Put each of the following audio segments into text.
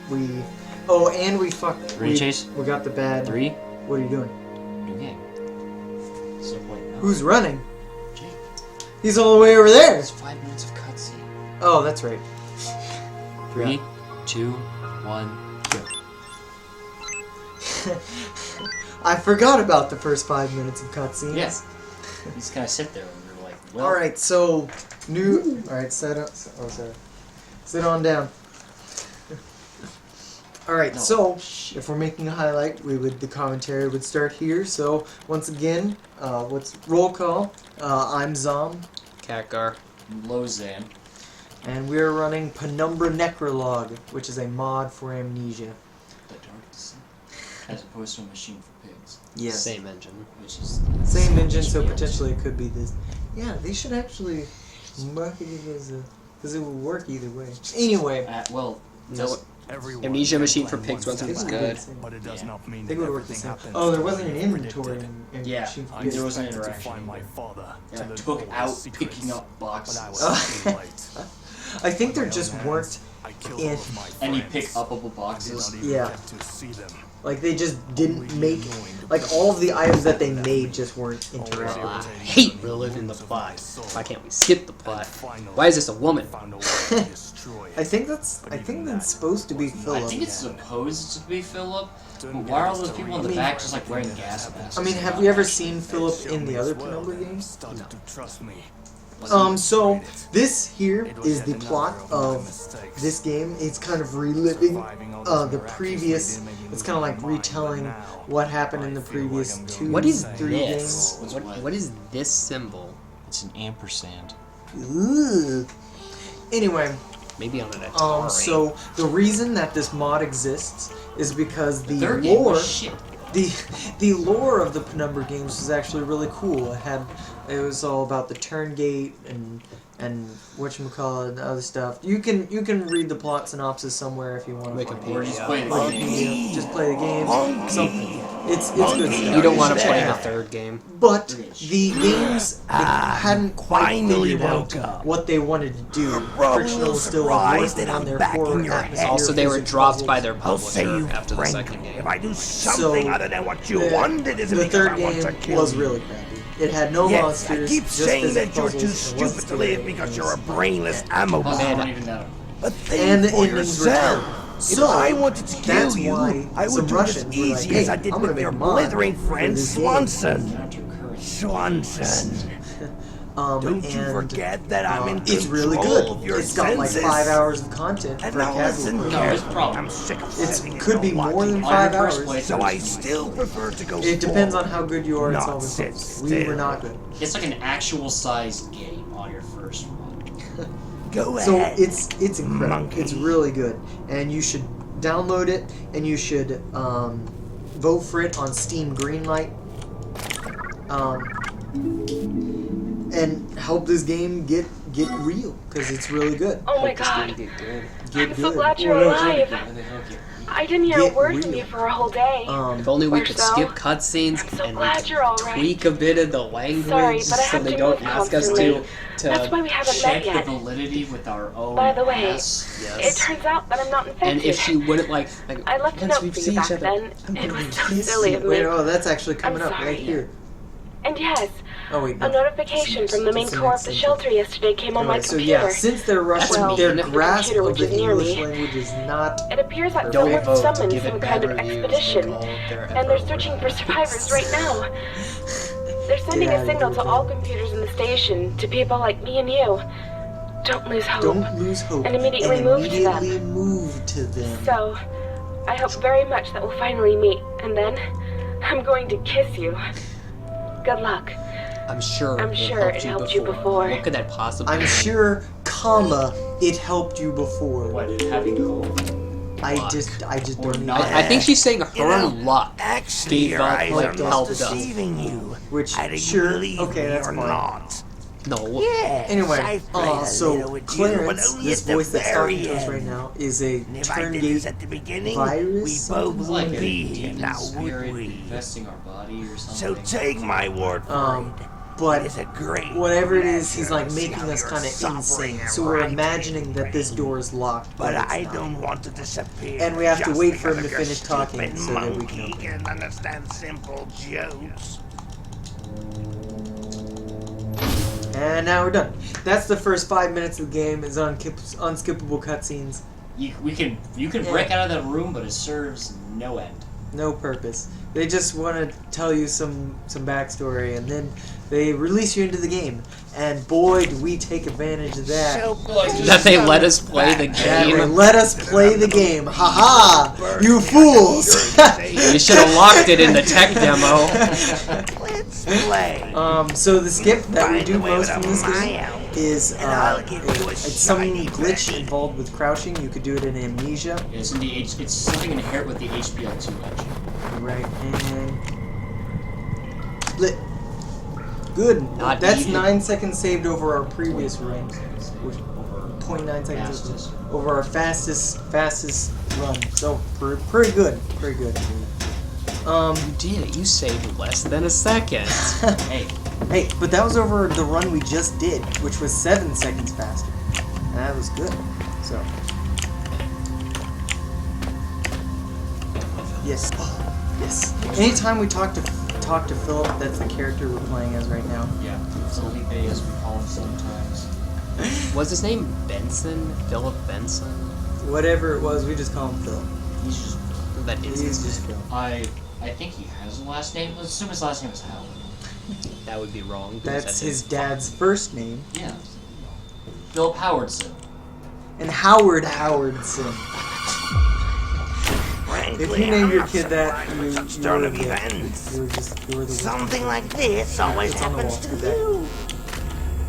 we... Oh, and we fucked... Chase? We got the bad... 3? What are you doing? New game. So wait, no. Who's running? Jake. He's all the way over there! There's 5 minutes of cutscene. Oh, that's right. 3, 2, 1, go. I forgot about the first 5 minutes of cutscenes. Yes. You just kind of sit there and you're like, well... Alright, so... Alright, sit on down. Alright, No, so... shit. If we're making a highlight, the commentary would start here. So, once again, roll call. I'm Zom. Kakar. Lozan. And we're running Penumbra Necrologue, which is a mod for Amnesia. The Dark Descent. As opposed to a machine for pigs. Yes. Same engine. Which is... Same engine, so potentially it could be this. Yeah, they should actually market it as a... Because it would work either way. Anyway. Well, No, Amnesia Machine for Pigs wasn't as good. But it does not mean They that would work the everything same. happens Oh, there the wasn't an way inventory predicted. in Yeah, Machine for there Pigs. wasn't To interaction. find my father. Yeah, to I the took door out secrets. picking up boxes. But I was too late. I think there just weren't... I killed in- all of my Any friends. pick-upable I did boxes. not even Yeah. get to see them. Like, they just didn't make... Like, all of the items that they made just weren't interactive. I hate reliving the plot. Why can't we skip the plot? Why is this a woman? Found a way to destroy it. I think that's supposed to be I Philip. think it's supposed to be Philip, but why are all those people in the back just like wearing gas masks? I mean, have you ever seen Philip in the other Penumbra games? Started to trust me. So this here is the plot of this game. It's kind of reliving the previous. It's kind of like retelling what happened in the previous 2, What is 3 this? games. What is this symbol? It's an ampersand. Ooh. Anyway, Maybe on an Atari. so the reason that this mod exists is because the Third game lore. was shit. The lore of the Penumbra games was actually really cool. It was all about the turn gate and whatchamacallit and other stuff. You can read the plot synopsis somewhere if you want to. Wikipedia. Or just play the Or game. just play the game. It's good stuff. You don't want to play the third game. But the games hadn't quite finally figured woke out up. what they wanted to do. Probably Frictional was still surprised working that on I'm their back core in your head. atmosphere. Also, they were physics dropped by puzzles. their I'll say you publisher after the frankly, second game. if I do something So, other than what you wanted, isn't The because third I want to game kill was you. really crappy. It had no Yes, monsters. I keep just saying physics that you're too puzzles, and it wasn't stupid to live scary. because It you're a was- brainless ammo Plus, I bomb. don't even know. But And think the for endings were yourself. terrible. If So, I wanted to kill that's you, why I some would do it as Russians were like, easy hey, as I did I'm gonna with your make a mod blithering for friend this game. Swanson. Not your current. Swanson. Don't you and, forget that I'm in it's really control good. of your It's got like senses. 5 hours of content And for a now casual listen player. No, here. it's problem. I'm sick of It sitting and could be watching more than you. 5 On your first hours. playthrough, So I it's still prefer to go It depends on forward. how good you are at Not solving sit puzzles. We were still. not good. It's like an actual sized game on your first one. Go So ahead. it's incredible. Monkey. It's really good, and you should download it, and you should vote for it on Steam Greenlight, and help this game get real because it's really good. Oh my Hope this game god. get good. Get I'm so good. glad you're alive. I didn't hear a Get word from real. you for a whole day. If only we Or could so. skip cutscenes I'm so and we glad could you're all right. tweak a bit of the language Sorry, but I so have they to don't move ask us constantly. to That's why we haven't Check met the yet. validity with our own By the way, ass. It turns out that I'm not infected. And if she wouldn't like I left a once note we've for you seen back each other, then. I'm It gonna was so kiss silly you. of me. Wait, oh, that's actually coming up sorry. right here. And yes, Oh wait, a no. notification from the main That's the core next of the sentence. shelter yesterday came on my Anyway, so computer. yeah, since they're Russian, Well, their the grasp computer of which the is near English me. language is not. It appears that Don't someone vote to summoned give it some bad kind of reviews. expedition, Make all their and they're effort searching worth for it. survivors right now. They're sending Get a out signal of to here, all Ben. computers in the station, to people like me and you. Don't lose hope. Don't lose hope And immediately move to them. immediately move to them. So, I hope very much that we'll finally meet, and then I'm going to kiss you. Good luck. I'm sure I'm it sure helped it helped you you before. What could that possibly I'm mean? sure, comma, it helped you before. What, having hope? I just Or don't not. even. I think she's saying her You know, luck Actually, gave your up, eyes like, are not helped us. deceiving you. Which, I think sure, you believe okay, me that's or fine. not. No. Yes, Anyway, I've played a little so with you, but Clarence, only this at the voice that's talking very to us end. right now, is a And if I did this at the beginning, virus, we something both Like would a be here demon now, spirit would we? infesting our body or So something. take my word for it. but It's a great whatever it is, he's pleasure like to see making how us you're kind of suffering insane. and So we're writing imagining that this pain. door is locked, But it's I not. don't want to disappear. And we have to just wait for him because to of your finish talking stupid so that we can monkey open it. can't understand simple jokes. And now we're done. That's the first 5 minutes of the game. Is unskippable cutscenes. You can break out of that room, but it serves no end. No purpose. They just want to tell you some backstory, and then they release you into the game. And boy, do we take advantage of that. So That they let us play the Yeah, they game. let us play the game. Haha! You fools! You should have locked it in the tech demo. let's play. So the skip that we Find do the way most in this without my game help, is and I'll give you a it's some shiny glitch penny. involved with crouching. You could do it in Amnesia. It's in the it's something inherent with the HPL2 engine. Right, and split. Good. Not That's even. 9 seconds saved over our previous run. Which, 0.9 seconds Fastest. over our fastest run. So pretty good. Pretty good. You did it. You saved less than a second. Hey, Hey, but that was over the run we just did, which was 7 seconds faster. And that was good. So. Yes. Yes. Anytime we talk to Philip, that's the character we're playing as right now. yeah, Felipe as we call him sometimes. Was his name Benson? Philip Benson? Whatever it was, we just call him Phil. He's just. That is He's his just name. Phil. I think he has a last name. Let's assume his last name is Howard. That would be wrong. because That's his dad's first name. Yeah. Philip Howardson. And Howard Howardson. Frankly, If you named I'm your not kid that, surprised you with were such turn of the events. you were the Something like this always It's on the happens wall. to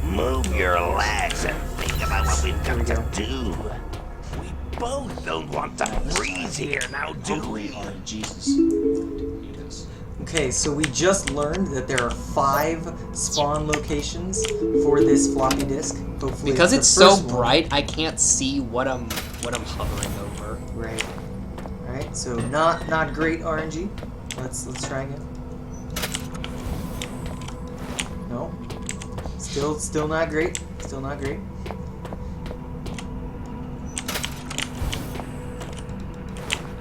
you. Move your legs and think about what we've There we got go. to do. We both don't want to freeze here now, do Hopefully, we? our Jesus. He does. Okay, so we just learned that there are 5 spawn locations for this floppy disk. Hopefully, Because the it's so first one. bright, I can't see what I'm hovering over. Right. Alright, so not great RNG. Let's try again. No. Still not great. Still not great.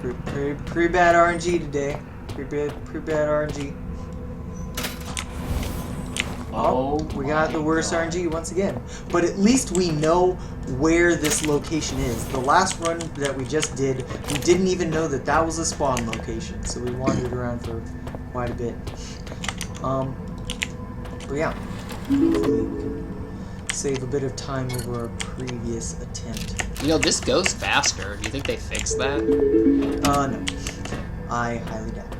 Pretty bad RNG today. Pretty bad RNG. Oh, we got the worst God. RNG once again. But at least we know where this location is. The last run that we just did, we didn't even know that that was a spawn location. So we wandered around for quite a bit. But yeah. Hopefully we can save a bit of time over our previous attempt. You know, this goes faster. Do you think they fixed that? No. I highly doubt it.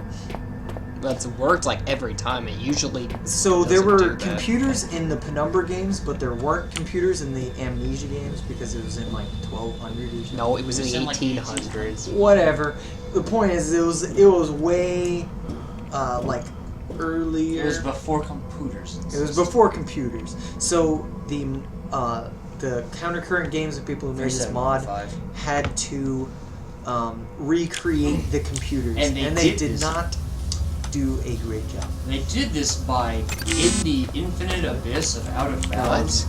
That's worked like every time. It usually So there doesn't were do that. computers in the Penumbra games, but there weren't computers in the Amnesia games because it was in like 1200 or something. No, it was in It was the in, like, 1800s. Whatever. The point is, it was way like earlier. It was before computers. It was before computers. So the countercurrent games and people who made this mod 37.5. had to recreate the computers, And they did did this. not do a great job. They did this by in the infinite abyss of out of bounds.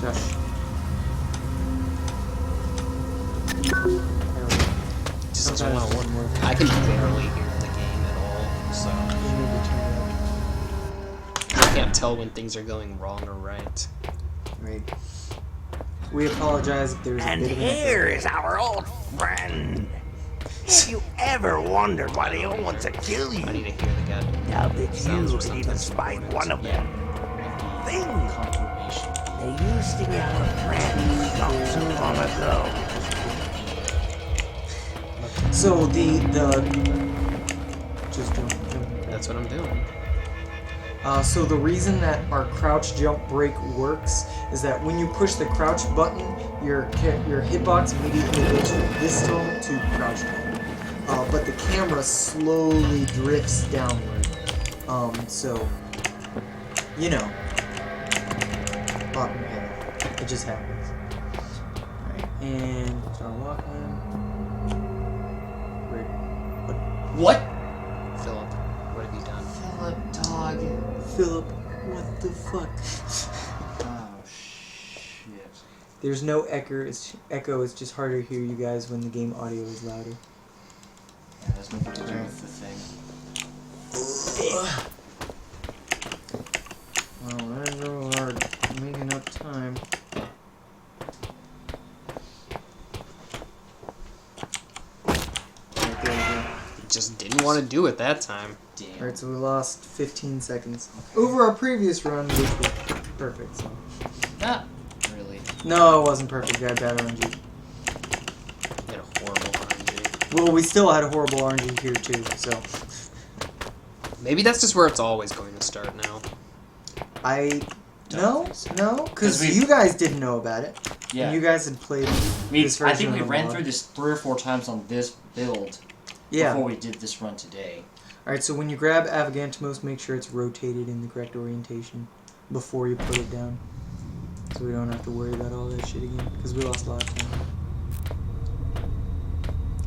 Josh. Just Sometimes wanna one more. I can barely hear the game at all, so You need to turn it I can't tell when things are going wrong or right. up. Right. We apologize if there's a And bit of an here is our old friend. If you ever wondered why they all want to kill you, I need to hear the guy. now that Sounds you or can even sometimes spite one of them. Thing. Confirmation. They used to get for friends not so long ago. So the just jump. That's what I'm doing. So the reason that our crouch jump break works is that when you push the crouch button, your hitbox immediately goes from this tone to crouch tone. But the camera slowly drifts downward. So you know, bottom head. It just happens. Alright, and start walking. Wait, What? Philip, what have you done? Philip, dog. Philip, fuck? Oh shit. There's no echo. It's just harder to hear you guys when the game audio is louder. Yeah, that's nothing to do with the thing. Oh, that's real hard. Making up time. Right, there we go. Just didn't want to do it that time. Damn. Alright, so we lost 15 seconds. Over our previous run, which was perfect, so. Not really. No, it wasn't perfect. We had bad RNG. You had a horrible RNG. Well, we still had a horrible RNG here, too, so. Maybe that's just where it's always going to start now. No, because 'Cause we- you guys didn't know about it. Yeah. And you guys had played this version I think we of the ran mod. through this 3 or 4 times on this build Yeah. before we did this run today. Alright, so when you grab Avagantimos, make sure it's rotated in the correct orientation before you put it down. So we don't have to worry about all that shit again, because we lost a lot of time.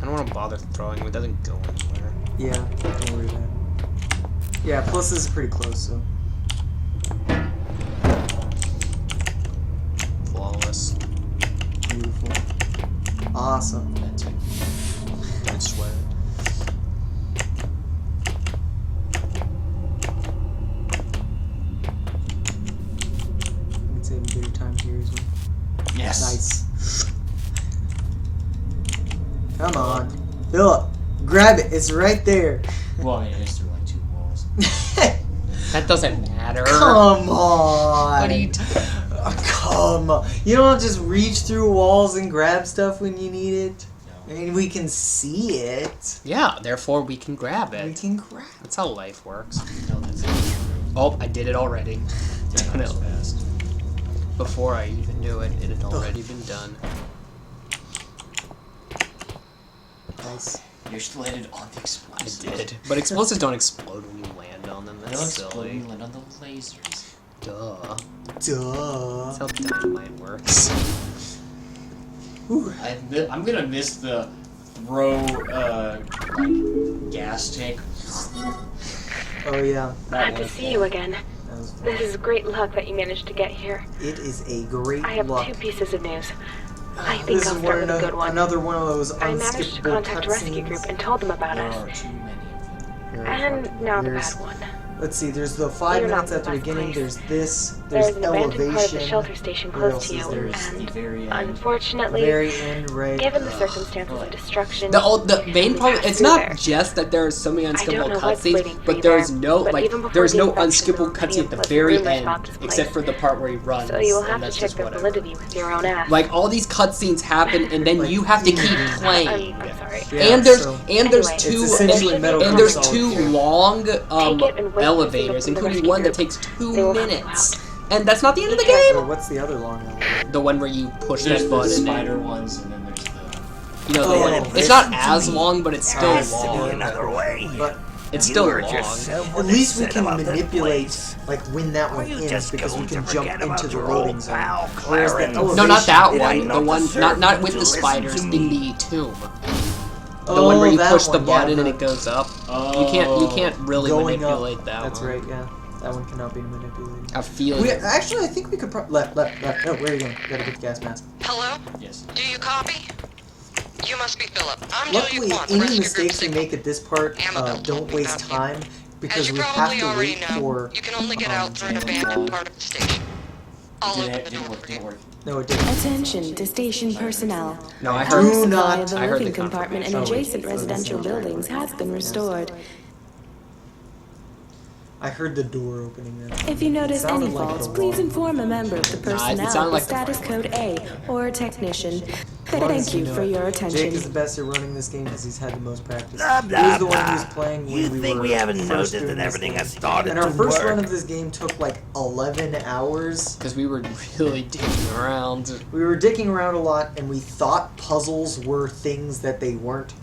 I don't want to bother throwing him. It doesn't go anywhere. Yeah, don't worry about it. Yeah, plus this is pretty close, so. Flawless. Beautiful. Awesome. That's it. I swear. We can save a bit of time here as well. Yes. Nice. Come on. Philip, grab it. It's right there. Well, I mean, it's through like 2 walls. That doesn't matter. Come on. What are you Come on. You don't just reach through walls and grab stuff when you need it. I No. mean, we can see it. Yeah, therefore we can grab We it. can grab That's how life works. No, that's not true. Oh, I did it already. Yeah, Done that was it. fast. Before I even knew it, it had already been done. Nice. You actually landed on the I explosives. did. But explosives don't explode when you land on them. They That's don't explode when silly. you land on the lasers. Duh. Duh. That's how dynamite works. Ooh. I'm gonna miss the throw, like, gas tank. Oh, yeah. Glad to see you again. That was fun. This is great luck that you managed to get here. It is a great I have luck. 2 pieces of news. I think This I'll is start with a good one. another one of those I managed to unskippable contact a rescue group and cutscenes. told them about There us. are too many of them. And now the There's- bad one. Let's see, there's the 5 You're not minutes at the in the best beginning, place. there's this, There's there's an abandoned part of the elevation, shelter station What close else to is you, there? There's the and very end. unfortunately, very end, right? given the circumstances of destruction, The main we problem, passed it's through not there. just that there are so many I don't unskippable know what's cutscenes, waiting for but you there's there, no but like even before there's the no infection, unskippable there were cutscene at the plenty of very rumors end, about this place. except for the part where he runs. So you will and have to that's check just their whatever. validity with your own ass. Like all these cutscenes happen, and then you have to keep playing. I'm sorry. Yeah, And there's so- there's Anyway, two It's essentially and, Metal and Gear there's Solid 2 2. long Take it and wait to see elevators, from the including rescue one that group. takes They 2 will help you minutes, out. and that's not the end of the Or game. what's the other long elevator? The one where you push There's that the button, spider and, ones, and then there's the... you know, Oh, it's listen not to as me. long, but it's There still has to be long. another way. But It's You still heard long. yourself at what they least we said can about that manipulate, place. like, when that Or one you ends, just because we going can to jump forget into about the your loading old zone. pal, Whereas the Clarence. elevation... No, not that It one. ain't The not one, deserve not with to the listen spiders to in me. the tomb. The Oh, one where you that push the one, yeah, button and the it goes up. Oh. You can't really going manipulate up. that That's one. right, yeah. That one cannot be manipulated. I feel We, it. actually, I think we could left. No, where are you going? Gotta get the gas mask. Hello? Yes. Do you copy? You must be Philip. I'm Luckily, Julia Kwan, the any rescue mistakes we group make at this part Amabel don't told me waste about you. time, As because you we have probably to already wait know, for... you can only get out through an Amabel. abandoned part of the station. I'll Didn't, open the didn't door work, for you. didn't work. No, it didn't. Attention to station personnel. No, I Power heard. Do supply not- of the I heard living the compartment and confirmation. adjacent residential buildings has been restored. I heard the door opening there. If you notice Sounded any like faults, the please wall. inform a member of the it personnel sounded with like the status fire code A or a technician. As long as Thank you know for it. your Jake is attention. the best at running this game because he's had the most practice. Blah, he blah, was the one who was blah. playing when You we think were we haven't first noticed doing that this everything game. has started And our to first work? run of this game took like 11 hours. Because we were really digging around. We were dicking around a lot, and we thought puzzles were things that they weren't.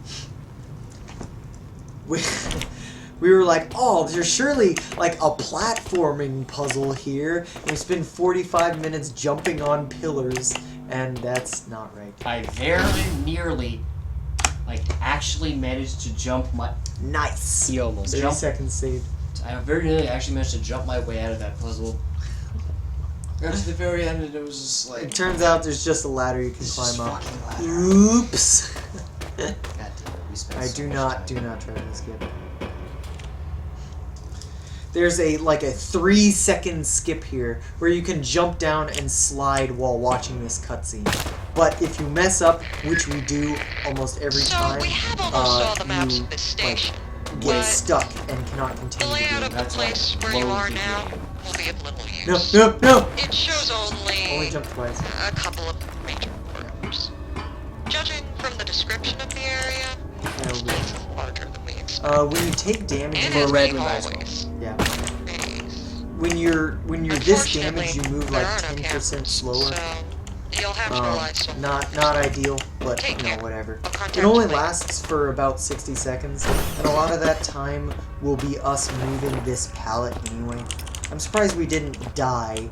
We were like, oh, there's surely like a platforming puzzle here. And we spend 45 minutes jumping on pillars, and that's not right. I very nearly, like, actually managed to jump my... Nice. He almost 30 Jump. seconds saved. I very nearly actually managed to jump my way out of that puzzle. Got to the very end and it was just like... It turns out there's just a ladder you can It's climb just up. fucking ladder. Oops. God damn it, we spent I so do much not time. try to skip. There's a 3-second skip here where you can jump down and slide while watching this cutscene. But if you mess up, which we do almost every So time, we have almost all the maps you of this station. get but stuck and cannot the continue the layout game. of the That's why place it where you blows are the now game. will be of little No, use. no! It shows Only only jump twice. a couple of major rooms. Judging from the description of the area, That'll be. it's larger than we expected. When you take damage, And you has red many one as well. hallways. yeah. Maze. When you're this damaged, you move there like are no 10% cameras, slower. So you'll have to rely solely on Not yourself. ideal, but Take you know, care. whatever. I'll contact It only you later. lasts for about 60 seconds, and a lot of that time will be us moving this pallet anyway. I'm surprised we didn't die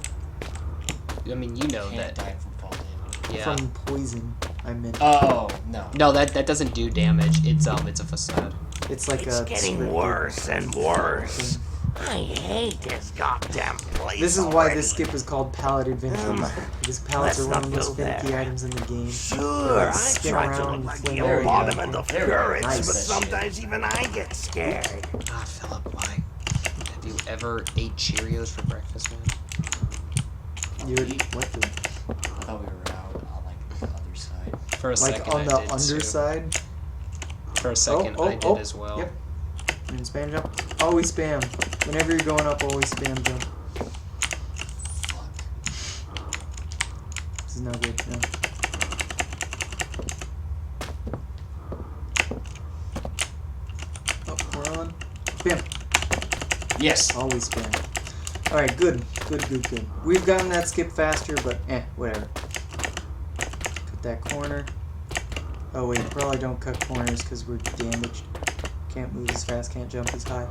I mean, you know Can't that. die from fall damage. Yeah. from poison. I meant Oh, no. No, that doesn't do damage. It's a facade. it's like It's a getting scripted worse and worse. thing. I hate this goddamn place. This is why already. this skip is called Pallet Adventure. Because pallets let's are one not of the most go there. finicky items in the game. Sure, I Spin try to around look and like fling the over. embodiment of There we go. courage, Nice. but sometimes even I get scared. Ah, Philip, why? Have you ever ate Cheerios for breakfast, man? You would what the I thought we were out on like the other side. For a like second, on I the did underside? Too. For a second, I did as well. Yep. And spam jump. Always spam. Whenever you're going up, always spam jump. Fuck. This is not good. No. Oh, we're on. Spam. Yes. Always spam. Alright, good. Good. We've gotten that skip faster, but whatever. Cut that corner. Oh wait, probably don't cut corners because we're damaged. Can't move as fast, can't jump as high.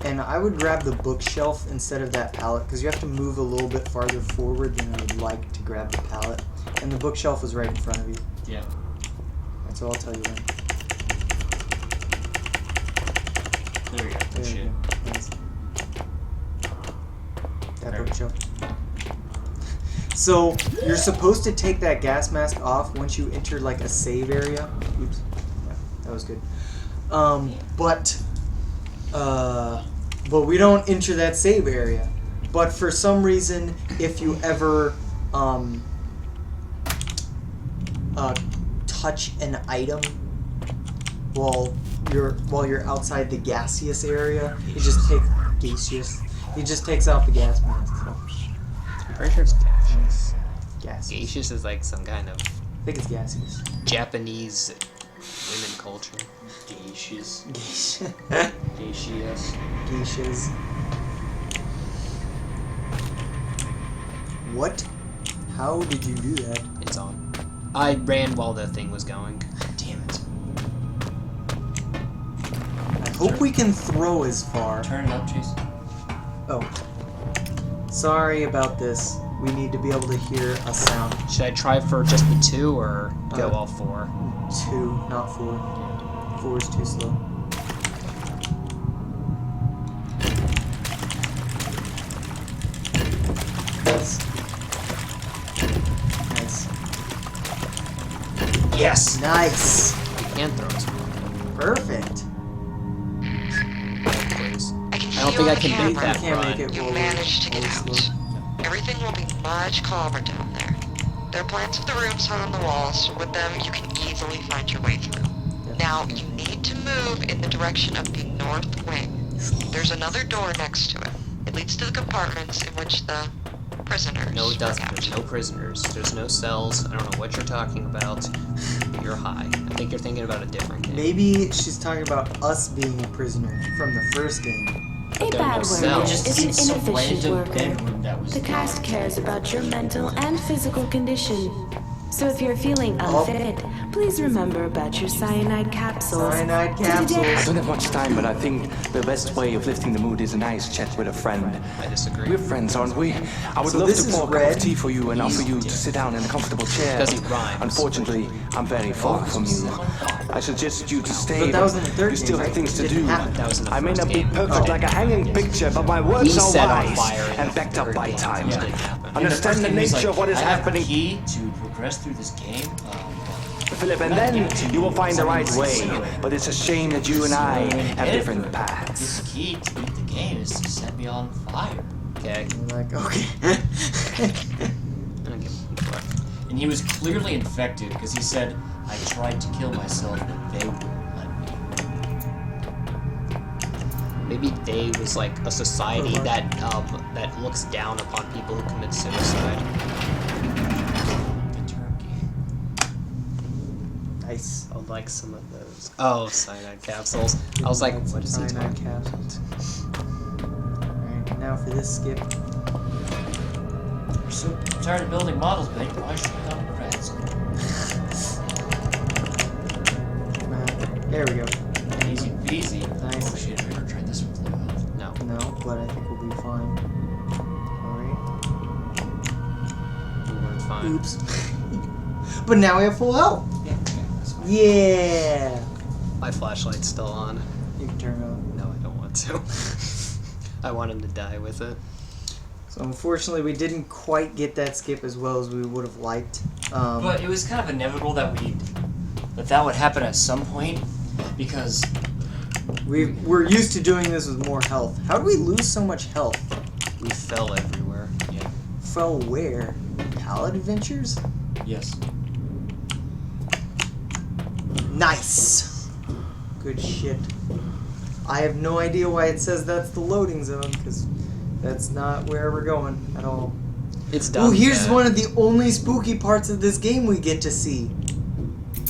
And I would grab the bookshelf instead of that pallet because you have to move a little bit farther forward than I would like to grab the pallet. And the bookshelf was right in front of you. Yeah. That's all I'll tell you when. There we go. There Shit. you go. Nice. That There. bookshelf. So you're supposed to take that gas mask off once you enter like a save area. Oops. Yeah, that was good. But we don't enter that save area. But for some reason, if you ever touch an item while you're outside the gaseous area, it just takes gaseous. It just takes out the gas mask. So. I'm pretty sure it's gaseous. Gaseous. Gaseous is like some kind of I think it's gaseous. Japanese women culture. Gaseous. Geisha. Gaseous. Geishas. What? How did you do that? It's on. I ran while the thing was going. Damn it. I hope we can throw as far. Turn it up, Jason. Oh. Sorry about this. We need to be able to hear a sound. Should I try for just the 2 or go Uh, all 4? 2, not 4. 4 is too slow. Nice. Nice. Yes! Nice. You can throw as well. Perfect. Please. I can I see don't you think on I the can beat camera. that Can't run. make it You while we're- managed to get while we're out. slow. Everything will be much calmer down there. There are plans of the rooms hung on the walls, so with them you can easily find your way through. Now, you need to move in the direction of the north wing. There's another door next to it. It leads to the compartments in which the prisoners No, it were doesn't. kept. There's no prisoners. There's no cells. I don't know what you're talking about. You're high. I think you're thinking about a different game. Maybe she's talking about us being a prisoner from the first game. A There are bad no worker cells. Just is in an some inefficient random worker. bedroom that was The cast not- cares about your mental and physical condition. So if you're feeling unfit, Please remember about your cyanide capsules. Cyanide To capsules. today- I don't have much time, but I think the best way of lifting the mood is a nice chat with a friend. I disagree. We're friends, aren't we? I would So love this to is pour a cup red. of tea for you and offer you to sit down in a comfortable chair. Because he rhymes. Unfortunately, I'm very far from you. I suggest you to stay, But that was in the third you still game, have right? things to It didn't do. happen. That was in the I may first not be game. perfect like a hanging picture, but my words He are set on wise fire in and the backed up third by game. time. Yeah, it didn't happen. Understand the nature of what is I have happening. a key to progress through this game. Philip, and then you will find the right way. But it's a shame that you and I have different paths. This key to beat the game is to set me on fire. Okay. I'm like, okay. I don't give a fuck. And he was clearly infected because he said, I tried to kill myself, but they wouldn't let me. Maybe they was like a society that looks down upon people who commit suicide. The turkey. Nice. I would like some of those. Oh, cyanide capsules. I was like, what is he Cyanide talking about? capsules. Alright, now for this skip. You're so tired of building models, Ben. Why should we come to grad school? There we go. Easy peasy. Nice. Oh shit, have you ever tried this with blue health? No. No, but I think we'll be fine. Alright. We weren't fine. Oops. But now we have full health. Yeah, okay, that's fine. Yeah. My flashlight's still on. You can turn it on. No, I don't want to. I want him to die with it. So unfortunately, we didn't quite get that skip as well as we would have liked. But it was kind of inevitable that that would happen at some point, because we're used to doing this with more health. How did we lose so much health? We fell everywhere. yeah, Fell where? Pallet Adventures? yes. Nice. Good shit. I have no idea why it says that's the loading zone, because that's not where we're going at all. It's done. Oh, here's one of the only spooky parts of this game we get to see.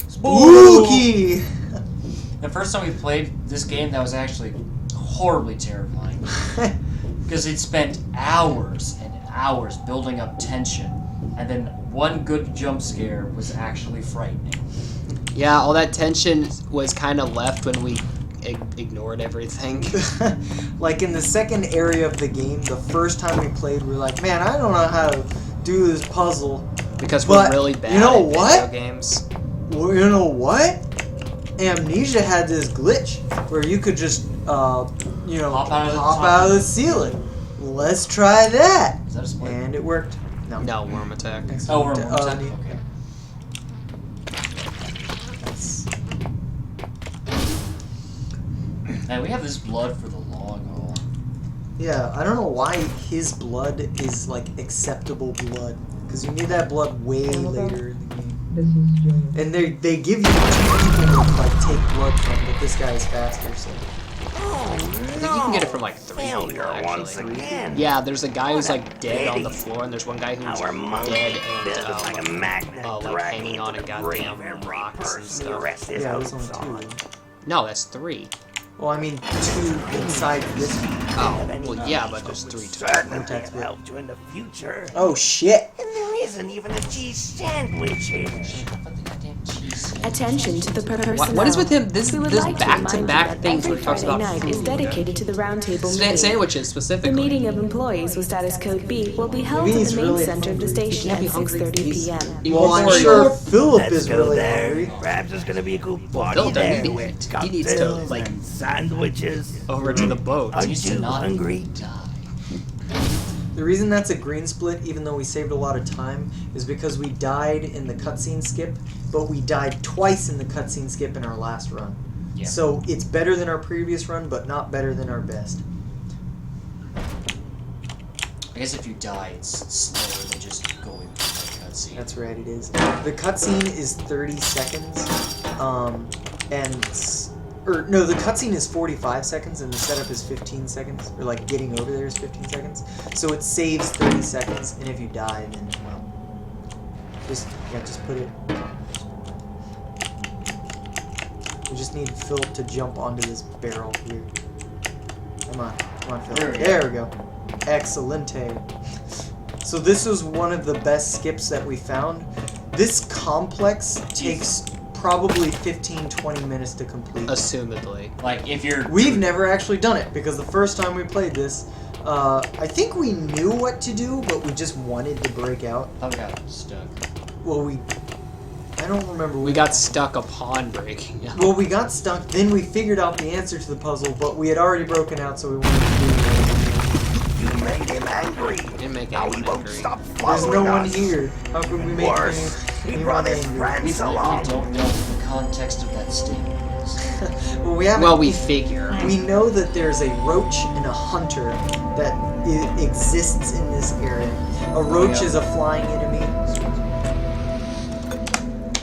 Spooky! The first time we played this game, that was actually horribly terrifying. Because it spent hours and hours building up tension, and then one good jump scare was actually frightening. Yeah, all that tension was kind of left when we ignored everything. Like in the second area of the game, the first time we played, we were like, man, I don't know how to do this puzzle. Because But, we're really bad you know at what? video games. Well, you know what? Amnesia had this glitch where you could just, Hop out of the top. out of the ceiling. Let's try that. Is that a spoiler? And it worked. No. No, worm attack. Oh, we're Oh, okay. Nice. And we have this blood for the long haul. Yeah, I don't know why his blood is like acceptable blood, because you need that blood way later in the game. And they give you 2 people to like take blood from, but this guy is faster, so. I think you can get it from like 3 people, Failure once actually. again. Yeah, there's a guy who's like dead on the pity. floor, and there's one guy who's Our monkey dead built and like a magnet, like dragging hanging on a into the grave goddamn every rocks and person he stuff. rests his Yeah, there's hopes only on. 2. No, that's 3. Well, I mean 2 inside this one. Oh, well, yeah, but there's 3 total. Certainly That's have what- helped you in the future. Oh shit! And there isn't even a cheese sandwich here. But the goddamn cheese. Attention to the personnel. What is with him? This We would this like to remind you back-to-back that things every where he talks Friday about night is food. dedicated to the roundtable meeting. Sandwiches The specifically. meeting of employees with status code B will be held Maybe in he's the main really center of the hungry. station can't at be hungry. 6:30 p.m. Well, I'm sure Philip Let's is go really there. hungry. Perhaps there's gonna be a cool party Phil doesn't there need- with he needs to, cocktails like, and sandwiches. Over to the boat. Are Needs you to not hungry? die. The reason that's a green split, even though we saved a lot of time, is because we died in the cutscene skip, but we died twice in the cutscene skip in our last run. Yeah. So it's better than our previous run, but not better than our best. I guess if you die, it's slower than just going through the cutscene. That's right, it is. The cutscene is 30 seconds, the cutscene is 45 seconds, and the setup is 15 seconds, or like getting over there is 15 seconds. So it saves 30 seconds, and if you die, then, well, just put it. We just need Phil to jump onto this barrel here. Come on, Phil. There we go. Excelente. So this was one of the best skips that we found. This complex takes probably 15-20 minutes to complete. Assumedly. Like if you're We've never actually done it because the first time we played this, I think we knew what to do, but we just wanted to break out. I thought we got stuck. Well, I don't remember. We got stuck upon breaking out. Well, we got stuck, then we figured out the answer to the puzzle, but we had already broken out, so we wanted to do it. You made him angry. Didn't make Now he anyone won't angry. stop There's following no one us. here. How could we make Worse, he anyone brought his angry? friends We along. don't know what the context of that statement is. Well, we haven't. Well, we figure. We know that there's a roach and a hunter that exists in this area. A roach is a flying enemy,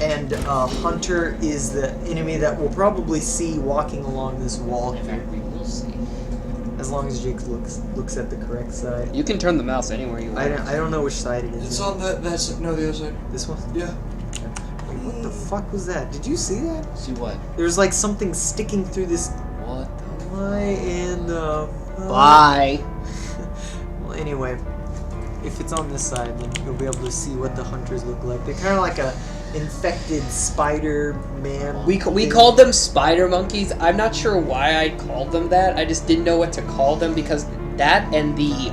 and a hunter is the enemy that we'll probably see walking along this wall In here. fact, we will see. As long as Jake looks at the correct side. You can turn the mouse anywhere you want. I don't know which side it is. It's on the the other side. This one? Yeah. Wait, what the fuck was that? Did you see that? See what? There's like something sticking through this. What the Why in the fuck? Bye. Well, anyway, if it's on this side, then you'll be able to see what the hunters look like. They're kind of like a infected Spider-Man. We thing. called them spider monkeys. I'm not sure why I called them that. I just didn't know what to call them because that and the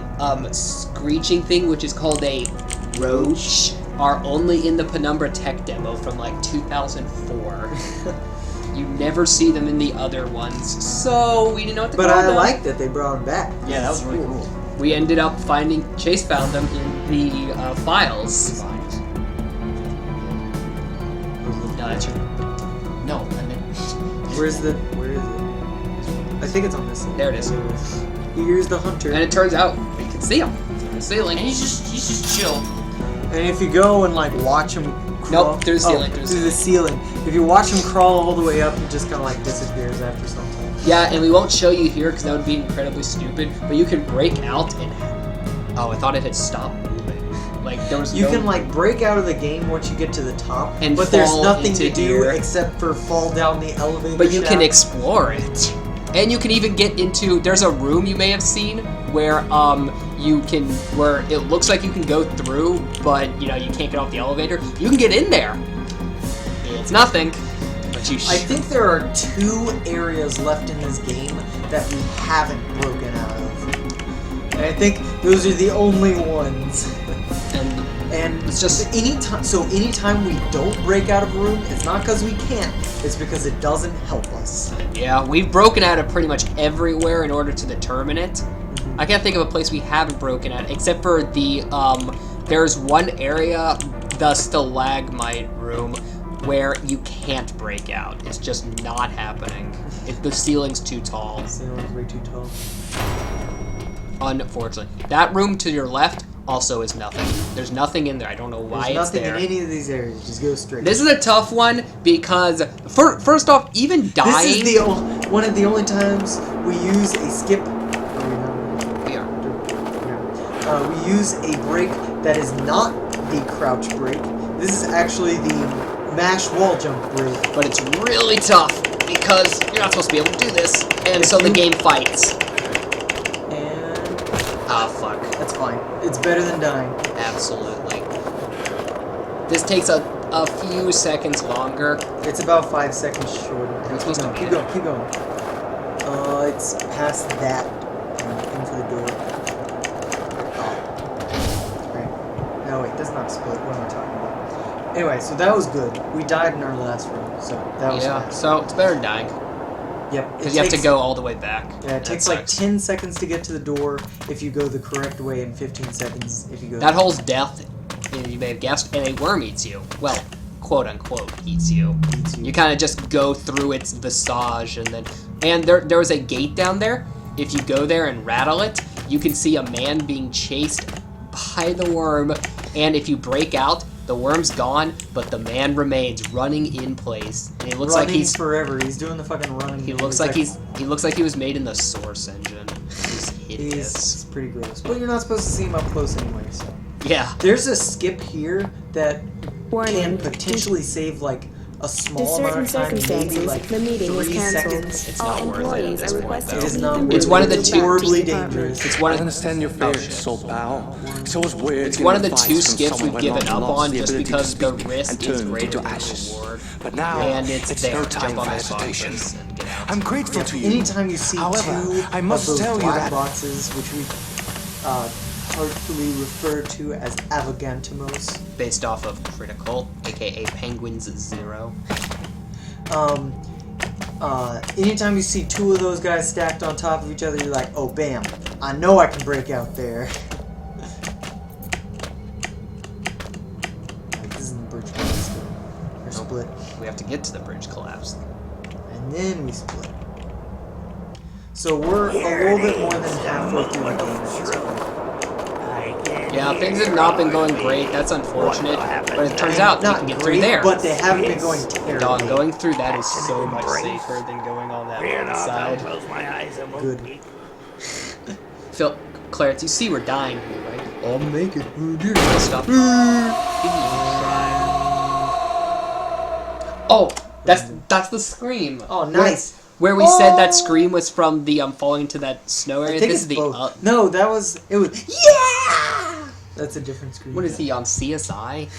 screeching thing, which is called a roach, are only in the Penumbra tech demo from like 2004. You never see them in the other ones, so we didn't know what to But call I them. like that they brought them back. Yeah, that was really cool. We ended up Chase found them in the files. No, that's your. No, I meant. Where is it? I think it's on this side. There it is. Here's the hunter. And it turns out we can see them through the ceiling. And he's just chill. And if you go and like watch him crawl, Nope, through the ceiling, through the ceiling. If you watch him crawl all the way up, he just kind of like disappears after some time. Yeah, and we won't show you here because that would be incredibly stupid. But you can break out and oh, I thought it had stopped moving. Like there was You no... can like break out of the game once you get to the top, And but there's fall nothing into to do here. except for fall down the elevator. But you can shaft. explore it. And you can even get into, there's a room you may have seen where where it looks like you can go through, but you know, you can't get off the elevator. You can get in there. It's nothing, but you I think there are 2 areas left in this game that we haven't broken out of. And I think those are the only ones. And it's just anytime we don't break out of a room, it's not because we can't, it's because it doesn't help us. yeah, we've broken out of pretty much everywhere in order to determine it. I can't think of a place we haven't broken out, except for the, there's one area, the stalagmite room, where you can't break out. It's just not happening. The ceiling's too tall. The ceiling's way too tall. Unfortunately. That room to your left also is nothing. There's nothing in there. I don't know why There's it's nothing there. in any of these areas. Just go straight. This is a tough one because, first off, even dying... This is the one of the only times we use a skip. Yeah. We use a break that is not the crouch break. This is actually the mash wall jump break. But it's really tough because you're not supposed to be able to do this, and so the game fights. And Ah, fuck. that's fine. It's better than dying. Absolutely. This takes a few seconds longer. It's about 5 seconds shorter. It's supposed to Keep be- going, keep going. It's past that and in for the door. Oh. Right. No, wait, that's not split. What am I talking about? Anyway, so that was good. We died in our last room, so that was Yeah, fast. so it's better than dying. Yep. Because you have to go all the way back. Yeah, it takes like 10 seconds to get to the door if you go the correct way, and 15 seconds if you go. That holds death, and you may have guessed, and a worm eats you. Well, quote unquote eats you. You kind of just go through its visage, and then there was a gate down there. If you go there and rattle it, you can see a man being chased by the worm, and if you break out, the worm's gone, but the man remains running in place. And he looks running like he's forever. He's doing the fucking running. he looks like he looks like he was made in the Source engine. He's hideous. He's pretty gross, but you're not supposed to see him up close anyway. So Yeah. there's a skip here that Warning. can potentially save like a small certain amount of time, maybe circumstances, like the meeting is 3 cancelled. seconds. It's All not worth it at employees this are point, requested It to is leave not the worth It's it. one of the It's two- horribly department. dangerous. It's one I of understand your fear, Soul Pal. It's always weird. It's getting one of the advice two from skips someone we've who had given long up lost on the just ability to because the speak risk and is turned greater into than the ashes. reward. But now And it's there. no time Jump on for those hesitation. boxes and get out. I'm grateful to you. Anytime you see However, two I of must those tell you black that boxes, which we artfully refer to as Avagantimos, Based off of Critical, aka Penguins Zero. anytime you see two of those guys stacked on top of each other, you're like, oh, bam, I know I can break out there. Like, this isn't the bridge collapse, though. Or split. We have to get to the bridge collapse. And then we split. So we're a little bit more than halfway through the game at this point. Yeah, things have not been going great. That's unfortunate. But it turns out we Not can get great, through there. but they haven't been going terribly. Dog, going through that is so much safer than going on that one side. Good. Phil, Clarence, you see we're dying here, right? I'll make it. Stop. Oh, that's the scream. Oh, nice. Where we said that scream was from the falling into that snow area. I think This it's is the both. No, it was yeah. That's a different screen. What is he on CSI?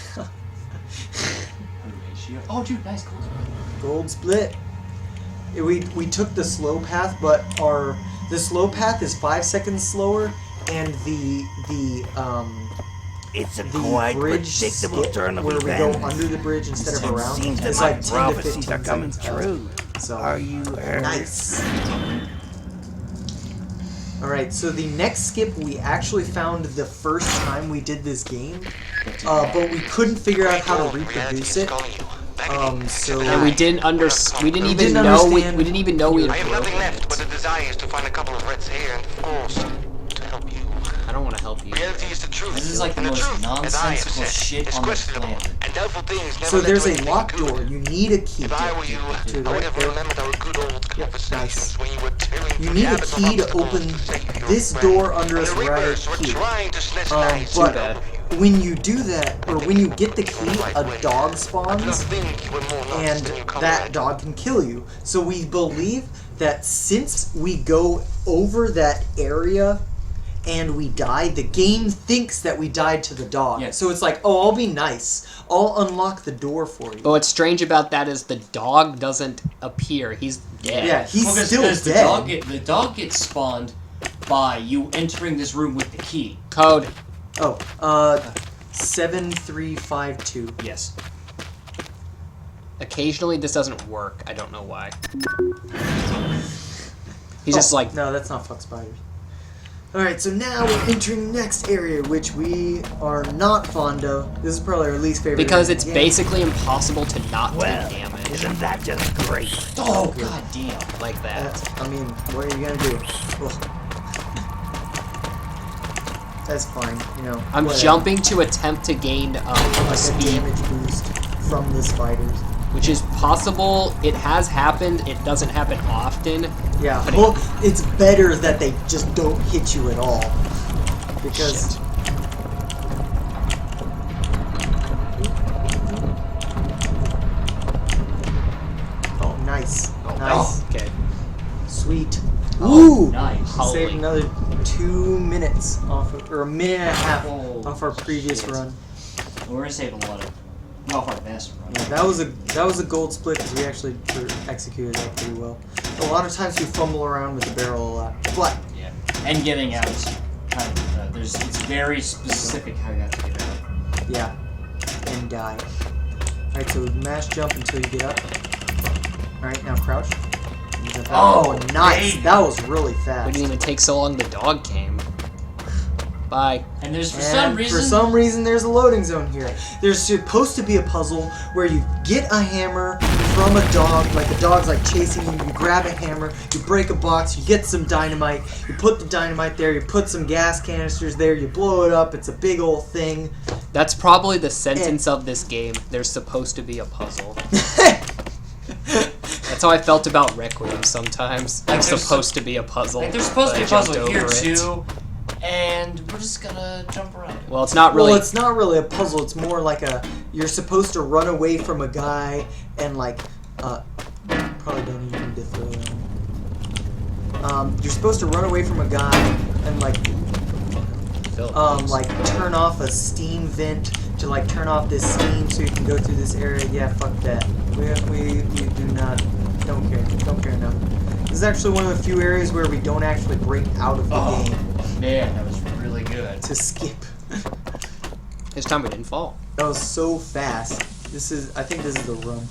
Oh, dude, nice gold. Gold split. We took the slow path, but the slow path is 5 seconds slower, and It's a the quite bridge predictable skip, turn of where we go events. under the bridge instead of around. Seems that It's my like 10 to prophecies 15 are coming seconds true. So Are you hurt? nice. All right, so the next skip we actually found the first time we did this game, but we couldn't figure out how to reproduce it. So And we didn't we didn't even didn't know understand- we didn't even know we I had have nothing broken left but it. the desire to find a couple of reds here and of course to help you. I don't want to help you. Reality is the truth. This is like the and most truth, as I have nonsensical said, shit is on the questionable, planet. and doubtful things never So led there's to a anything locked good. door. You need a key. If I were you, To the I would right have there. remembered our good old conversations nice. when you were tearing You through need the a abyss of key to obstacles open to save your this friend. door under And us the right Reapers were here. trying to snatch lives But out of you. when you do that, or when you get the key, a dog I do not spawns, think you were more and nuts than your that comrade. dog can kill you. So we believe that since we go over that area and we die, the game thinks that we died to the dog. Yeah. So it's like, oh, I'll be nice. I'll unlock the door for you. But what's strange about that is the dog doesn't appear. He's dead. Yeah, he's Well, still because dead. the dog gets spawned by you entering this room with the key. Code. Oh, 7352. Yes. Occasionally this doesn't work. I don't know why. He's just like, No, that's not fuck spiders. Alright, so now we're entering the next area, which we are not fond of. This is probably our least favorite. because area it's in the game. basically impossible to not Well, take damage isn't that just great? Oh, god damn. like that. I mean, what are you gonna do? Ugh. That's fine, you know. I'm whatever. jumping to attempt to gain Like a speed, damage boost from the spiders. which is possible. It has happened. It doesn't happen often. Yeah, But well, it's better that they just don't hit you at all. Because... Shit. Oh, nice. Oh, Nice. okay. Sweet. Oh, Ooh! nice. Saved Holy. another 2 minutes off of, or a minute and a half Oh, off our previous shit. run. We're gonna save a lot of. Off our best run. Yeah, that was a gold split because we actually executed that pretty well. A lot of times we fumble around with the barrel a lot, but Yeah. And getting out is kind of. It's very specific how you have to get out. yeah, and die. All right, so mash jump until you get up. All right, now crouch. And jump out. Oh, nice! baby. That was really It fast. didn't even take so long. The dog came. Bye. And there's for And for some reason, there's a loading zone here. There's supposed to be a puzzle where you get a hammer from a dog, like the dog's like chasing you. You grab a hammer, you break a box, you get some dynamite, you put the dynamite there, you put some gas canisters there, you blow it up. It's a big old thing. That's probably the sentence of this game. There's supposed to be a puzzle. That's how I felt about Requiem sometimes. Like There's there's supposed to be a puzzle. Like there's supposed but to be a I puzzle jumped here over it. too, And we're just gonna jump around. Well, it's not really. Well, it's not really a puzzle. It's more like you're supposed to run away from a guy and like probably don't even need to throw that. You're supposed to run away from a guy and like turn off a steam vent to like turn off this steam so you can go through this area. Yeah, fuck that. We don't care enough. This is actually one of the few areas where we don't actually break out of the game. Man, that was really good. To skip. This time we didn't fall. That was so fast. I think this is the run.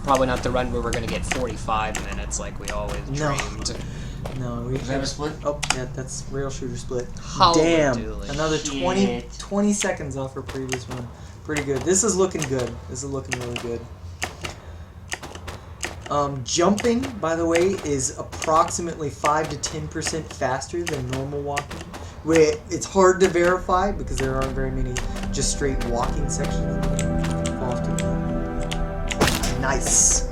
Probably not the run where we're gonna get 45 minutes like we always dreamed. No, we have a split. Oh, yeah, that's rail shooter split. Holy Damn, dooly. another 20 seconds off our previous one. Pretty good. This is looking good. This is looking really good. Jumping, by the way, is approximately 5 to 10% faster than normal walking. It's hard to verify because there aren't very many just straight walking sections. Nice.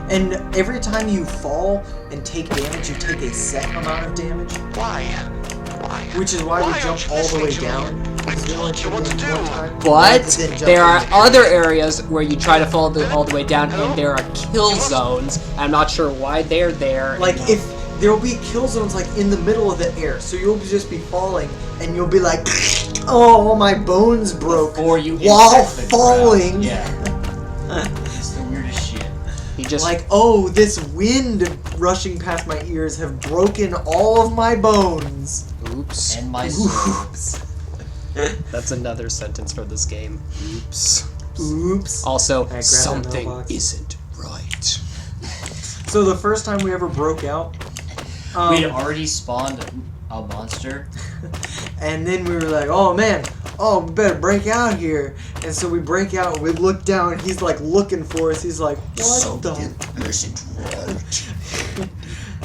And every time you fall and take damage, you take a set amount of damage. Why? Which is why we jump all the way down. Because we only took what to damage do. one time. But Then jump there are in. other areas where you try to fall all the way down, and there are kill zones. I'm not sure why they're there. Like, if there'll be kill zones like in the middle of the air, so you'll just be falling, and you'll be like, oh, my bones broke Before you while impact the falling. ground. Yeah. It's the weirdest shit. He just Like, oh, this wind rushing past my ears have broken all of my bones. oops. And my soul. Oops. That's another sentence for this game. Oops. Oops. Also, Alright, grab that something mailbox. isn't right. So the first time we ever broke out, We had already spawned a monster. and then we were like, oh man, we better break out here. And so we break out, and we look down, and he's like looking for us. He's like, what the?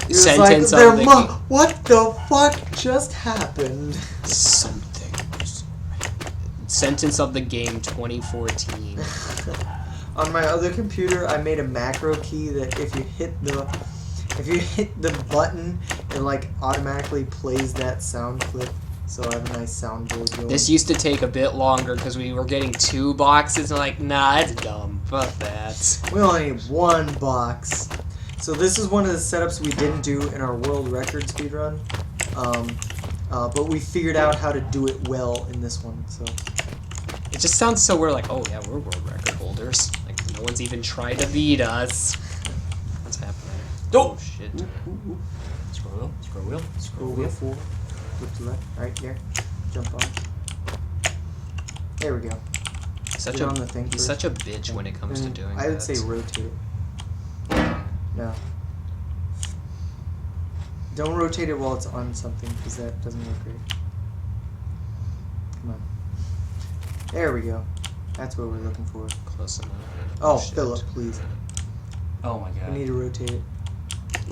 He was like, Sentence of the what the fuck just happened? Sentence of the game 2014. On my other computer, I made a macro key that if you hit the button, it like automatically plays that sound clip. So I have a nice soundboard going. This used to take a bit longer because we were getting 2 boxes and like, nah, it's dumb. Fuck that. We only need 1 box. So this is one of the setups we didn't do in our world record speedrun. But we figured out how to do it well in this one. So It just sounds so weird, like, oh yeah, we're world record holders. Like, no one's even tried to beat us. What's happening? Oh, shit. Scroll wheel. scroll wheel 4, flip to left, right here, jump on. There we go. Such Get on the thing he's first. such a bitch when it comes to doing I that. would say rotate it. No. Don't rotate it while it's on something, because that doesn't look great. Come on. There we go. That's what we're looking for. Close enough. Oh, shit. Philip, please. Oh my god. We need to rotate it.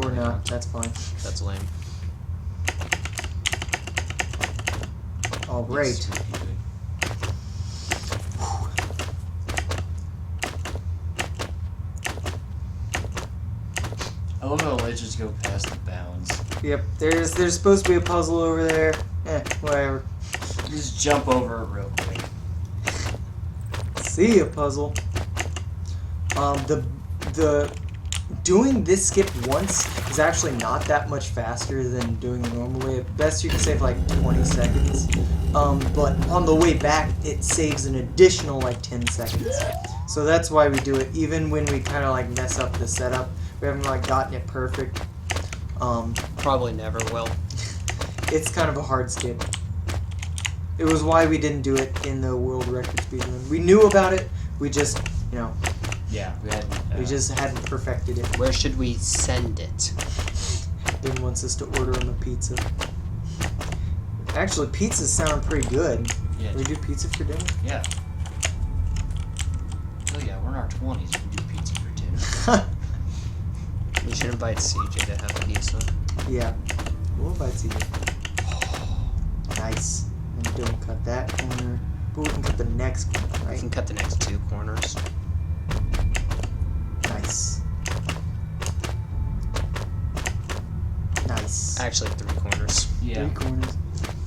Or not, that's fine. That's lame. Alright. I love how legends go past the bounds. Yep, there's supposed to be a puzzle over there. Whatever. Just jump over it real quick. See a puzzle. The doing this skip once is actually not that much faster than doing it normally. At best you can save like 20 seconds. But on the way back it saves an additional like 10 seconds. So that's why we do it, even when we kind of like mess up the setup. We haven't like gotten it perfect. Probably never will. It's kind of a hard skip. It was why we didn't do it in the world record speedrun. We knew about it, we just, Yeah, we just hadn't perfected it. Where should we send it? Ben wants us to order him a pizza. Actually, pizzas sound pretty good. Yeah. We do pizza for dinner? Yeah. Oh yeah, we're in our 20s. We do pizza for dinner. We should invite CJ to have pizza. Yeah. We'll invite CJ. Nice. And don't cut that corner. But we can cut the next corner, We right? can cut the next 2 corners. Nice. Nice. Actually, 3 corners. Yeah. 3 corners.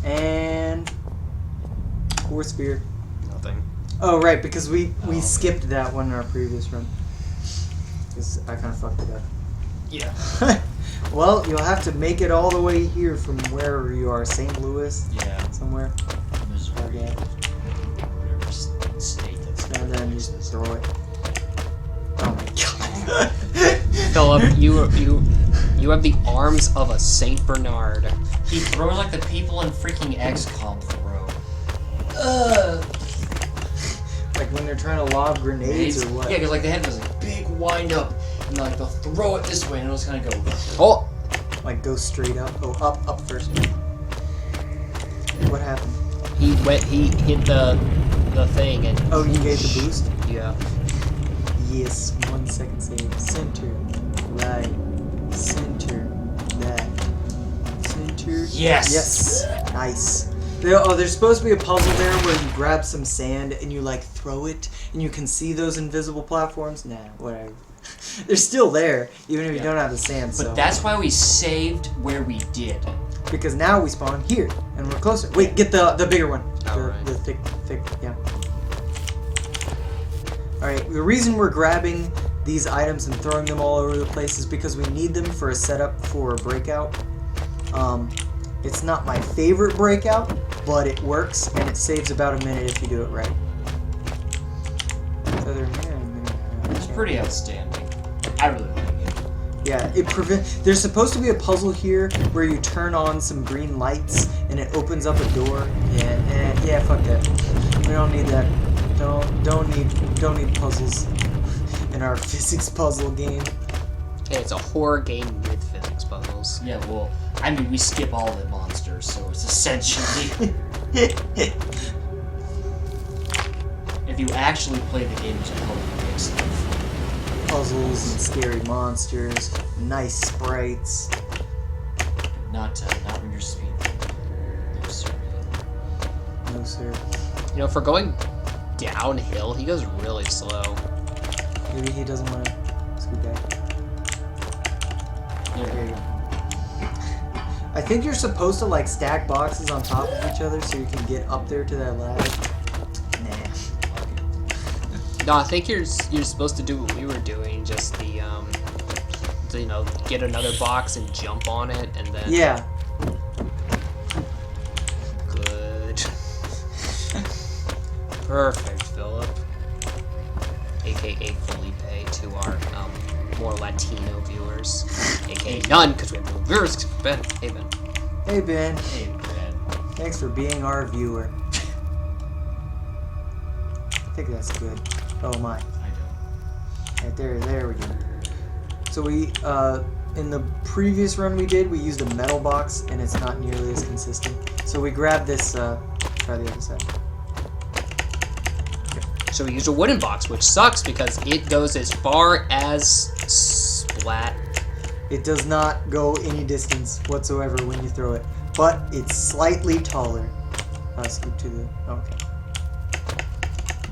And 4 spear. Nothing. Oh, right, because we skipped that one in our previous run. Because I kind of fucked it up. Yeah. Well, you'll have to make it all the way here from wherever you are. St. Louis? Yeah. Somewhere? Missouri. Okay. Whatever state that's And then just throw it. Oh my god. Philip, you have the arms of a Saint Bernard. He throws like the people in freaking XCOM throw. Like when they're trying to lob grenades or what? Yeah, because like they had this like, big wind up, and like they'll throw it this way, and it'll just kind of go. Oh, Like go straight up. Oh, up first. What happened? he hit the thing and. Oh, you gave the boost? Yeah. Yes, 1 second save. Center, right, center, left, center. Yes. Yes. Nice. There's supposed to be a puzzle there where you grab some sand and you like throw it, and you can see those invisible platforms. Nah, whatever. They're still there, even if you don't have the sand. But that's why we saved where we did. Because now we spawn here, and we're closer. Wait, get the bigger one. Alright. The thick, yeah. Alright, the reason we're grabbing these items and throwing them all over the place is because we need them for a setup for a breakout. It's not my favorite breakout, but it works, and it saves about a minute if you do it right. So It's pretty outstanding. I really like it. Yeah, there's supposed to be a puzzle here where you turn on some green lights and it opens up a door. Yeah, fuck that. We don't need that. Don't need puzzles in our physics puzzle game. Hey, it's a horror game with physics puzzles. Yeah, well, I mean, we skip all the monsters, so it's essentially. If you actually play the game, there's a whole big stuff. Puzzles and scary monsters, nice sprites. Not when you're speeding. No, sir. No sir. You know, for going downhill, he goes really slow. Maybe he doesn't want to scoot back. There you go. I think you're supposed to like stack boxes on top of each other so you can get up there to that ladder. Nah. No, I think you're supposed to do what we were doing, just the you know, get another box and jump on it, and then Yeah. Good. Perfect, Philip. AKA Felipe to our more Latino viewers. AKA none, because we have no viewers. Ben, hey Ben. Hey Ben. Hey, Ben. Thanks for being our viewer. I think that's good. Oh my. I don't. Right there we go. So we, in the previous run we did, we used a metal box, and it's not nearly as consistent. So we grabbed this, try the other side. So we used a wooden box, which sucks because it goes as far as splat. It does not go any distance whatsoever when you throw it, but it's slightly taller. Scoot to the, okay.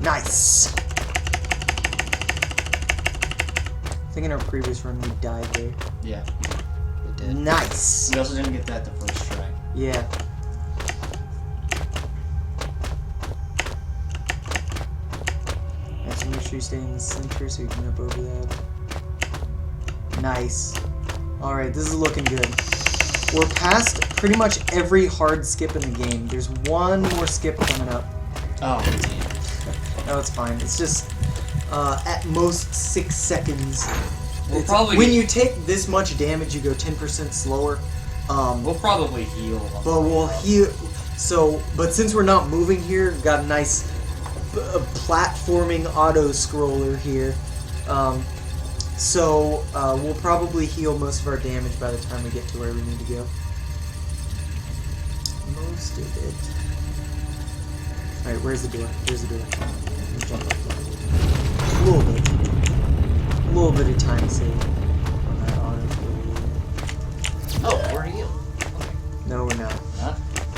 Nice! I think in our previous run we died there. Yeah. We did. Nice! We also didn't get that the first try. Yeah. So make sure you stay in the center so you can up over that. Nice. Alright, this is looking good. We're past pretty much every hard skip in the game. There's one more skip coming up. Oh, damn. No, it's fine. It's just at most 6 seconds. We'll probably when you take this much damage, you go 10% slower. We'll probably heal. But we'll heal. So, but since we're not moving here, we've got a nice platforming auto scroller here. So we'll probably heal most of our damage by the time we get to where we need to go. Most of it. Alright, where's the door? Here's the door. Jump up there. A little bit of time save on that auto scroller. Oh, we're healed. Okay. No, we're not. Huh?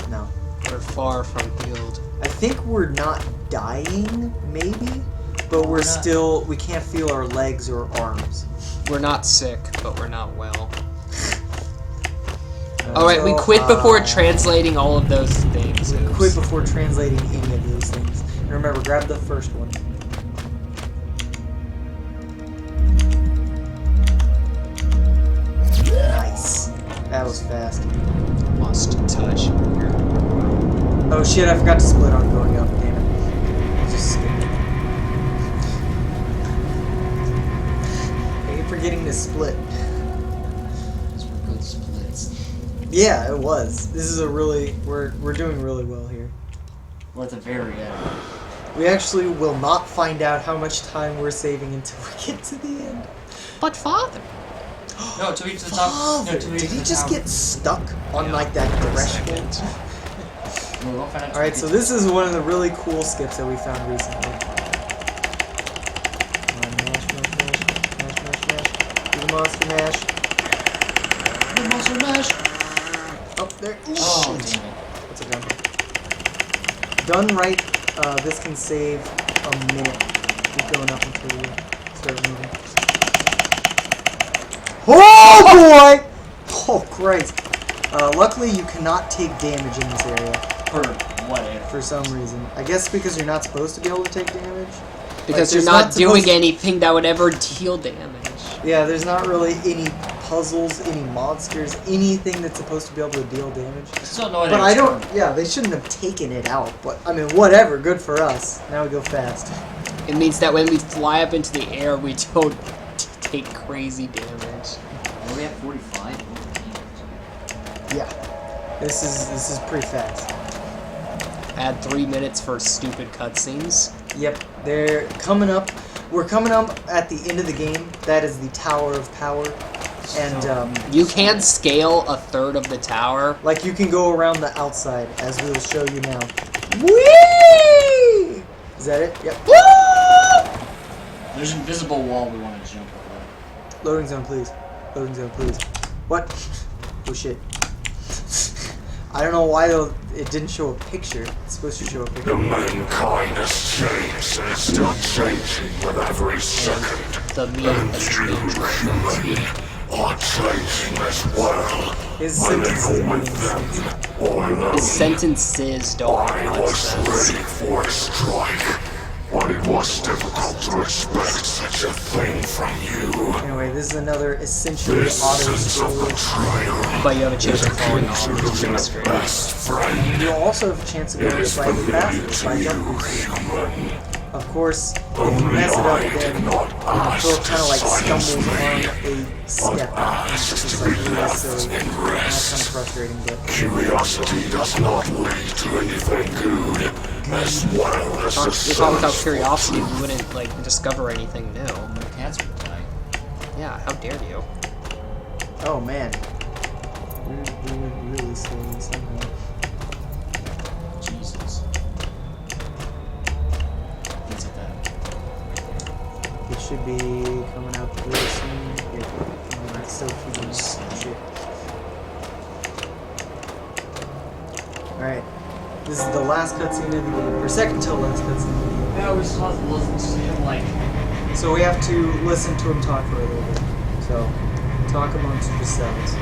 No. We're far from healed. I think we're not dying, maybe, but we're still, we can't feel our legs or arms. We're not sick, but we're not well. Alright, we quit before translating all of those things. Oops. Quit before translating any of those things. And remember, grab the first one. Nice. That was fast. Must touch. Oh shit, I forgot to split on going up. Damn it. Just skip it. I keep forgetting to split. Those were good splits. Yeah, it was. This is a really... We're doing really well here. We're at the very end. We actually will not find out how much time we're saving until we get to the end. But father. No, to each the top. No, to each Did he the just top. get stuck on like that threshold? No, we'll find out till we Alright, get so to this is one of the really cool skips that we found recently. Come on, mash, mash, mash, mash, mash, mash. Do the monster mash. the monster mash. Oh, there. Oh, Shit. damn it. What's it done? Done right, this can save a minute. Keep going up until you start moving. Oh boy! Oh Christ. Luckily you cannot take damage in this area. For whatever. For some reason. I guess because you're not supposed to be able to take damage? Because Like, you're not doing supposed- anything that would ever deal damage. Yeah, there's not really any puzzles, any monsters, anything that's supposed to be able to deal damage. Still annoyed But that I it's don't, turn. yeah, they shouldn't have taken it out. But, I mean, whatever, good for us. Now we go fast. It means that when we fly up into the air, we don't take crazy damage. Are we at 45? Yeah. This is pretty fast. Add 3 minutes for stupid cutscenes. Yep, they're coming up. We're coming up at the end of the game. That is the Tower of Power. And, You can scale a third of the tower. like, you can go around the outside, as we will show you now. Whee! Is that it? Yep. There's an invisible wall we want to jump over. Loading zone, please. Loading zone, please. What? Oh, shit. I don't know why, though, it didn't show a picture. It's supposed to show a picture. The mankind has changed and is still changing with every second. The meat And has you, been human, are changing as well. His When they sentences go are with them being or alone. His sentences don't I make much was sense. ready for a strike, but it was difficult to expect such a thing from you. Anyway, this is another essentially This auto sense of scroller. betrayal But you have a chance is of falling akin off to the losing a screen. best friend. You'll also have a chance of It going is slightly familiar faster to by you, jump boosting. human. Of course, if you Only mess it up, I then did not ask Phil kind of like to silence stumbles me, on a step. but asked It's to just be like really left silly. in And that's rest. kind of frustrating, but Curiosity does not lead to anything good, as well as the If all without search for curiosity, truth. we wouldn't like discover anything new. My cats would die. Yeah, how dare you? oh man, we went really slowly somehow. Jesus. Things like that. It should be coming out really soon. Yeah, it's still keeping shit. Alright, this is the last cutscene of the game, or second to last cutscene of the game. Yeah, we still have to listen to him like. So we have to listen to him talk for a little bit. So, talk amongst yourselves.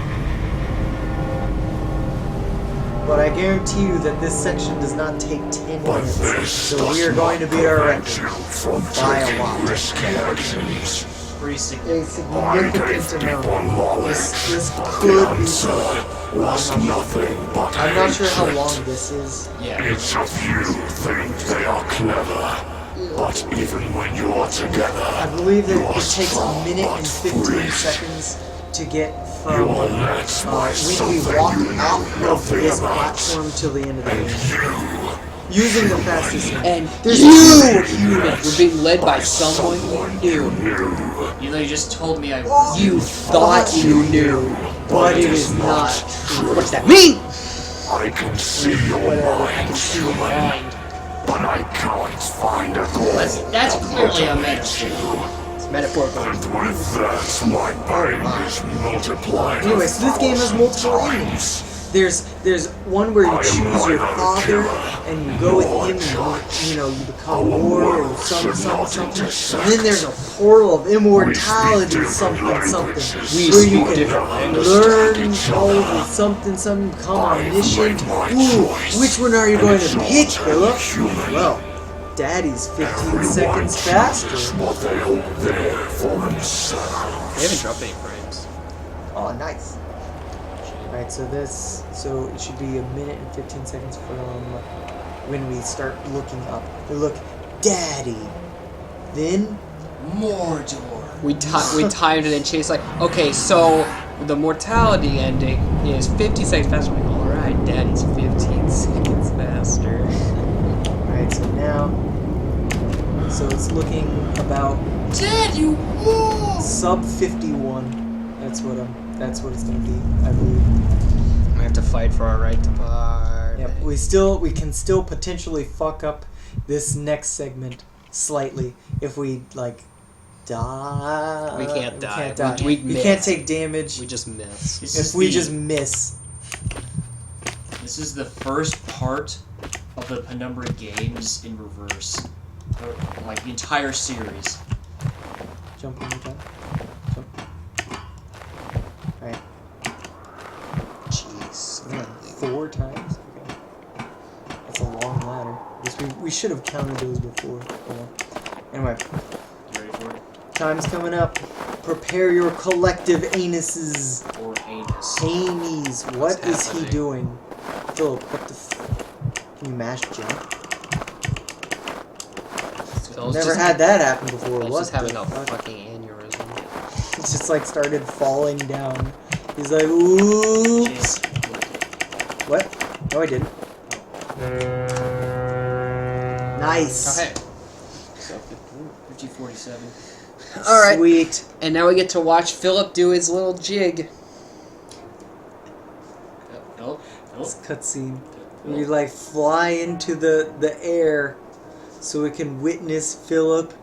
But I guarantee you that this section does not take 10 But minutes. this So we are going to beat our prevent record you from by a taking lot. risky actions. Pretty A significant. I gave significant people amount. knowledge. This The could be. answer was nothing but I'm not sure how hatred. long this is. Yeah. Each of you think they are clever, but even when you are together, I believe that you are it takes a strong minute but and 15 weak. seconds to get You from are led by when we something walk you know off of nothing this about. platform till the end of the And game. you, Using the fastest one. And There's you, human, you're being led by someone you knew. knew, You know, you just told me I was. You thought you knew, but it is not. What does that mean? I can see your Whatever, I can mind, see your human, mind. but I can't find a goal. That's clearly a that metaphor. motivates It's metaphorical. you. And with that, my brain is multiplied. Anyway, so this game has multiple times. There's one where you choose your father and you go with him and you become war or something. And then there's a portal of immortality something where you can learn all of something become omniscient. Ooh, which one are you going to pick, Philip? Well, Daddy's 15 seconds faster. They haven't dropped any frames. Oh, nice. Alright, so it should be a minute and 15 seconds from when we start looking up. We look, Daddy. Then, Mordor. We timed it and Chase like, okay, so the mortality ending is 50 seconds faster. Like, alright, Daddy's 15 seconds faster. Alright, so now, it's looking about Dad, you won! sub 51. That's what it's gonna be, I believe. We have to fight for our right to party. Yep, we can still potentially fuck up this next segment slightly if we die. We can't die. Can't die. We We miss. can't take damage. We just miss. If we just miss. This is the first part of the Penumbra games in reverse. Like the entire series. Jump one more time. Jump. Alright. Jeez. Yeah, 4 times? Okay. That's a long ladder. We should have counted those before. Anyway. You ready for it? Time's coming up. Prepare your collective anuses. Or anus. Amies. What is he happening? doing? Philip, what the Can you mash jump? Phil's Never just- had that happen before. Phil's What just having the a fuck? fucking aneurysm. It's just started falling down. He's like, oops. What? No, I didn't. Nice. Okay. So 50-47. All right. Sweet. And now we get to watch Philip do his little jig. Oh. This cutscene. You fly into the air so we can witness Philip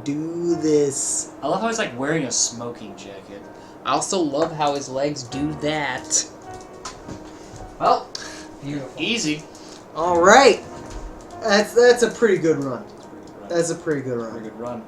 do this. I love how he's wearing a smoking jacket. I also love how his legs do that. Well, easy. All right. That's a pretty good run. That's a pretty good run. Pretty good run.